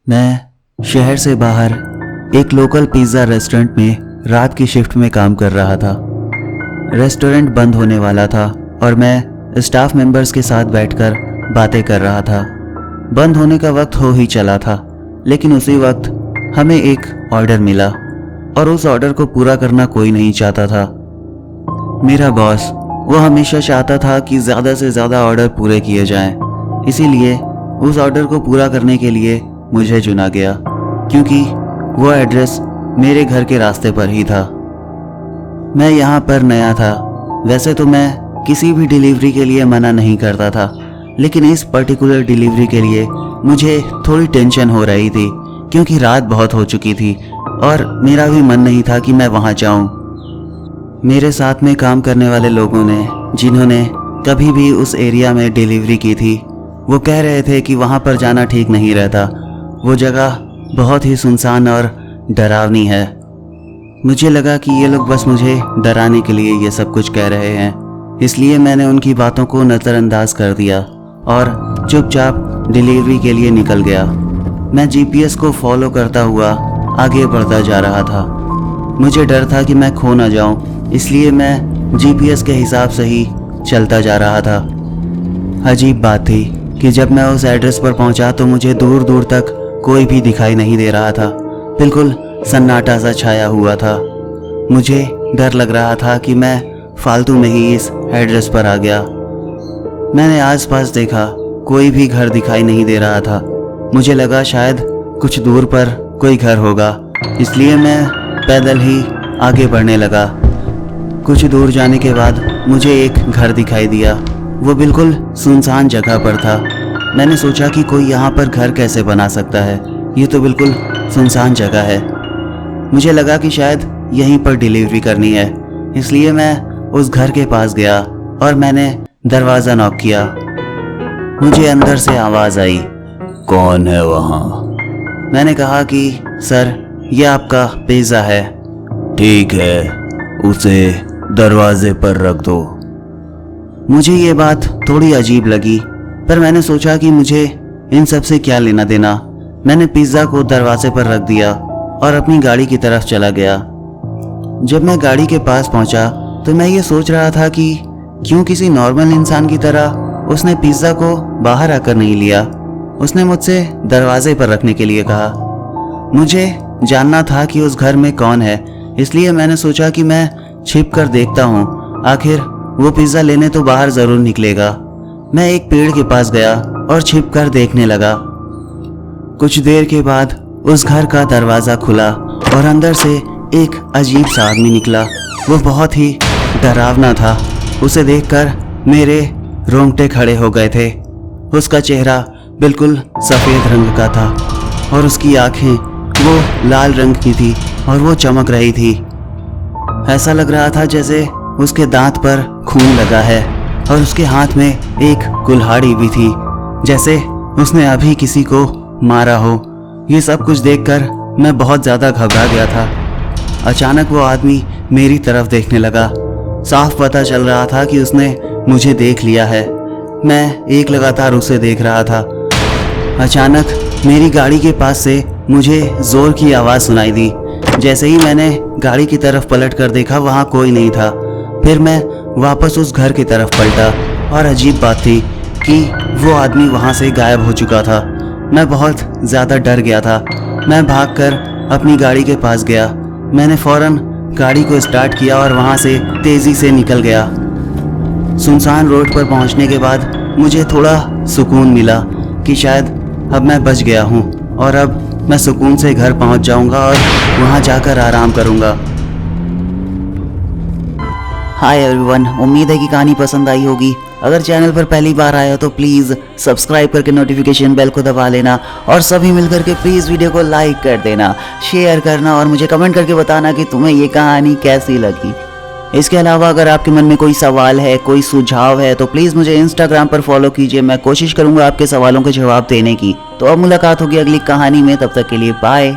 मैं शहर से बाहर एक लोकल पिज़्ज़ा रेस्टोरेंट में रात की शिफ्ट में काम कर रहा था। रेस्टोरेंट बंद होने वाला था और मैं स्टाफ मेंबर्स के साथ बैठकर बातें कर रहा था। बंद होने का वक्त हो ही चला था, लेकिन उसी वक्त हमें एक ऑर्डर मिला और उस ऑर्डर को पूरा करना कोई नहीं चाहता था। मेरा बॉस वो हमेशा चाहता था कि ज़्यादा से ज़्यादा ऑर्डर पूरे किए जाएं, इसीलिए उस ऑर्डर को पूरा करने के लिए मुझे चुना गया, क्योंकि वो एड्रेस मेरे घर के रास्ते पर ही था। मैं यहाँ पर नया था। वैसे तो मैं किसी भी डिलीवरी के लिए मना नहीं करता था, लेकिन इस पर्टिकुलर डिलीवरी के लिए मुझे थोड़ी टेंशन हो रही थी, क्योंकि रात बहुत हो चुकी थी और मेरा भी मन नहीं था कि मैं वहाँ जाऊँ। मेरे साथ में काम करने वाले लोगों ने, जिन्होंने कभी भी उस एरिया में डिलीवरी की थी, वो कह रहे थे कि वहाँ पर जाना ठीक नहीं रहता। वो जगह बहुत ही सुनसान और डरावनी है। मुझे लगा कि ये लोग बस मुझे डराने के लिए ये सब कुछ कह रहे हैं, इसलिए मैंने उनकी बातों को नज़रअंदाज कर दिया और चुपचाप डिलीवरी के लिए निकल गया। मैं जीपीएस को फॉलो करता हुआ आगे बढ़ता जा रहा था। मुझे डर था कि मैं खो ना जाऊं, इसलिए मैं जीपीएस के हिसाब से ही चलता जा रहा था। अजीब बात थी कि जब मैं उस एड्रेस पर पहुंचा तो मुझे दूर दूर तक कोई भी दिखाई नहीं दे रहा था। बिल्कुल सन्नाटा सा छाया हुआ था। मुझे डर लग रहा था कि मैं फालतू में ही इस एड्रेस पर आ गया। मैंने आसपास देखा, कोई भी घर दिखाई नहीं दे रहा था। मुझे लगा शायद कुछ दूर पर कोई घर होगा, इसलिए मैं पैदल ही आगे बढ़ने लगा। कुछ दूर जाने के बाद मुझे एक घर दिखाई दिया। वो बिल्कुल सुनसान जगह पर था। मैंने सोचा कि कोई यहाँ पर घर कैसे बना सकता है, ये तो बिल्कुल सुनसान जगह है। मुझे लगा कि शायद यहीं पर डिलीवरी करनी है, इसलिए मैं उस घर के पास गया और मैंने दरवाज़ा नॉक किया। मुझे अंदर से आवाज़ आई, कौन है वहाँ? मैंने कहा कि सर, ये आपका पिज़्ज़ा है। ठीक है, उसे दरवाजे पर रख दो। मुझे ये बात थोड़ी अजीब लगी, पर मैंने सोचा कि मुझे इन सब से क्या लेना देना। मैंने पिज़्ज़ा को दरवाजे पर रख दिया और अपनी गाड़ी की तरफ चला गया। जब मैं गाड़ी के पास पहुंचा तो मैं ये सोच रहा था कि क्यों किसी नॉर्मल इंसान की तरह उसने पिज़्ज़ा को बाहर आकर नहीं लिया। उसने मुझसे दरवाजे पर रखने के लिए कहा। मुझे जानना था कि उस घर में कौन है, इसलिए मैंने सोचा कि मैं छिप कर देखता हूँ, आखिर वो पिज़्ज़ा लेने तो बाहर ज़रूर निकलेगा। मैं एक पेड़ के पास गया और छिप कर देखने लगा। कुछ देर के बाद उस घर का दरवाज़ा खुला और अंदर से एक अजीब सा आदमी निकला। वो बहुत ही डरावना था। उसे देखकर मेरे रोंगटे खड़े हो गए थे। उसका चेहरा बिल्कुल सफ़ेद रंग का था और उसकी आंखें वो लाल रंग की थी और वो चमक रही थी। ऐसा लग रहा था जैसे उसके दांत पर खून लगा है और उसके हाथ में एक कुल्हाड़ी भी थी, जैसे उसने अभी किसी को मारा हो। ये सब कुछ देखकर मैं बहुत ज़्यादा घबरा गया था। अचानक वो आदमी मेरी तरफ देखने लगा। साफ पता चल रहा था कि उसने मुझे देख लिया है। मैं एक लगातार उसे देख रहा था। अचानक मेरी गाड़ी के पास से मुझे ज़ोर की आवाज़ सुनाई दी। जैसे ही मैंने गाड़ी की तरफ पलट कर देखा, वहाँ कोई नहीं था। फिर मैं वापस उस घर की तरफ पलटा और अजीब बात थी कि वो आदमी वहाँ से गायब हो चुका था। मैं बहुत ज़्यादा डर गया था। मैं भागकर अपनी गाड़ी के पास गया। मैंने फ़ौरन गाड़ी को स्टार्ट किया और वहाँ से तेज़ी से निकल गया। सुनसान रोड पर पहुँचने के बाद मुझे थोड़ा सुकून मिला कि शायद अब मैं बच गया हूँ और अब मैं सुकून से घर पहुँच जाऊँगा और वहाँ जाकर आराम करूँगा। हाय एवरीवन, उम्मीद है कि कहानी पसंद आई होगी। अगर चैनल पर पहली बार आए हो तो प्लीज़ सब्सक्राइब करके नोटिफिकेशन बेल को दबा लेना और सभी मिलकर के प्लीज़ वीडियो को लाइक कर देना, शेयर करना और मुझे कमेंट करके बताना कि तुम्हें ये कहानी कैसी लगी। इसके अलावा अगर आपके मन में कोई सवाल है, कोई सुझाव है, तो प्लीज़ मुझे इंस्टाग्राम पर फॉलो कीजिए। मैं कोशिश करूँगा आपके सवालों के जवाब देने की। तो अब मुलाकात होगी अगली कहानी में। तब तक के लिए बाय।